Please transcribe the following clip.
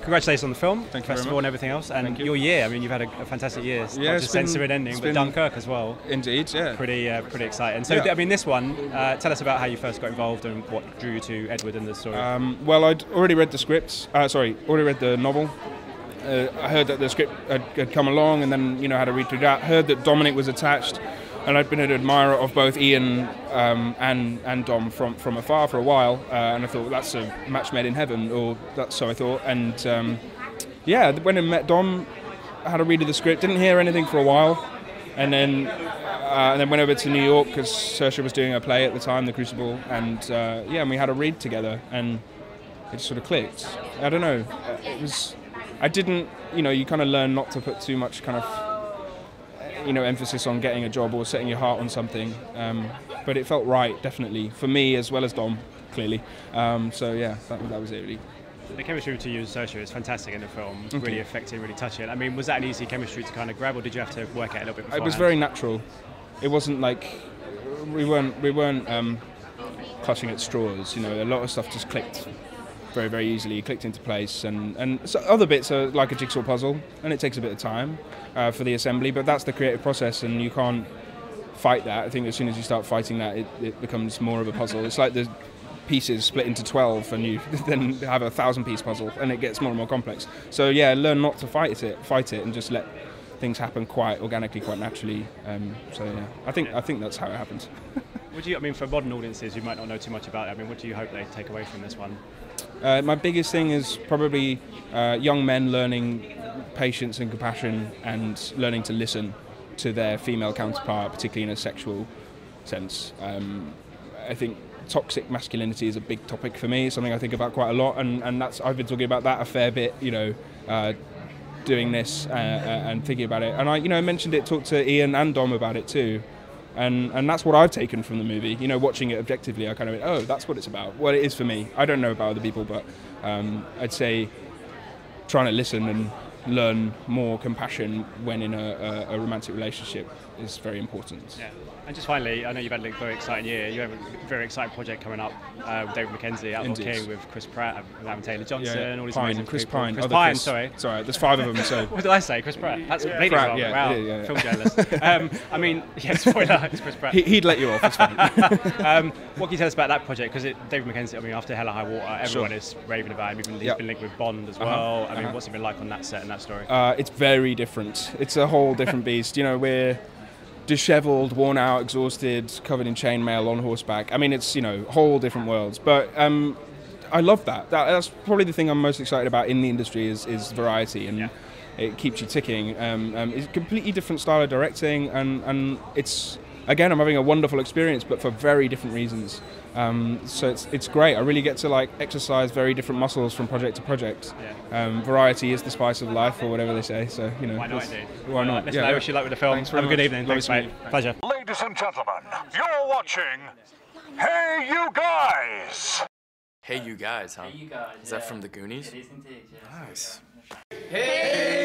congratulations on the film, Thank you festival and everything else, and your year. I mean, you've had a fantastic year. It's not just censoring ending, but Dunkirk as well. Indeed, yeah. Pretty exciting. So, I mean, this one, tell us about how you first got involved and what drew you to Edward and the story. Well, I'd already read the script. Already read the novel. I heard that the script had come along, and then had a read through that. Heard that Dominic was attached, and I'd been an admirer of both Ian and Dom from afar for a while, and I thought, well, that's a match made in heaven, or that's so I thought. And when I met Dom, I had a read of the script. Didn't hear anything for a while, and then went over to New York because Saoirse was doing a play at the time, The Crucible, and we had a read together, and it just sort of clicked. I don't know. It was. I didn't, you kind of learn not to put too much kind of, emphasis on getting a job or setting your heart on something. But it felt right, definitely, for me as well as Dom, clearly. So yeah, that was it really. The chemistry between you and Saoirse is fantastic in the film, really effective, really touching. I mean, was that an easy chemistry to kind of grab, or did you have to work it a little bit beforehand? It was very natural. It wasn't like, we weren't clutching at straws, a lot of stuff just clicked very, very easily, clicked into place, and so other bits are like a jigsaw puzzle, and it takes a bit of time for the assembly, but that's the creative process, and you can't fight that. I think as soon as you start fighting that, it becomes more of a puzzle. It's like the pieces split into 12, and you then have a 1,000-piece puzzle, and it gets more and more complex. So yeah, learn not to fight it, and just let things happen quite organically, quite naturally. So yeah, I think that's how it happens. For modern audiences who might not know too much about it, what do you hope they take away from this one? My biggest thing is probably young men learning patience and compassion and learning to listen to their female counterpart, particularly in a sexual sense. I think toxic masculinity is a big topic for me. It's something I think about quite a lot, and I've been talking about that a fair bit, doing this and thinking about it. And I mentioned it, talked to Ian and Dom about it too. And that's what I've taken from the movie. Watching it objectively, I kind of went, oh, that's what it's about. Well, it is for me. I don't know about other people, but I'd say trying to listen and learn more compassion when in a romantic relationship is very important. Yeah. And just finally, I know you've had a very exciting year. You have a very exciting project coming up with David Mackenzie, Outlaw King, with Chris Pratt, with Adam Taylor-Johnson, all these amazing Chris people. Pine. Chris Pine, sorry. It's all right, there's 5 of them, so... What did I say? Chris Pratt? That's completely Pratt, wrong. yeah, Wow, yeah. film journalist. Spoiler, it's Chris Pratt. He'd let you off, it's fine. What can you tell us about that project? Because David Mackenzie, after Hell or High Water, everyone is raving about him. He's been linked with Bond as well. What's it been like on that set and that story? It's very different. It's a whole different beast. We're dishevelled, worn out, exhausted, covered in chainmail on horseback. It's whole different worlds. But I love that. That's probably the thing I'm most excited about in the industry is variety, and it keeps you ticking. It's a completely different style of directing, and it's, again, I'm having a wonderful experience, but for very different reasons. So it's great. I really get to exercise very different muscles from project to project. Variety is the spice of life, or whatever they say. So why not? Why not? Listen, I wish you luck with the film. Have a good evening. Thanks, mate. Pleasure. Ladies and gentlemen, you're watching Hey You Guys. Hey You Guys, huh? Hey You Guys. Is that from the Goonies? It is indeed, yes. Nice. Hey!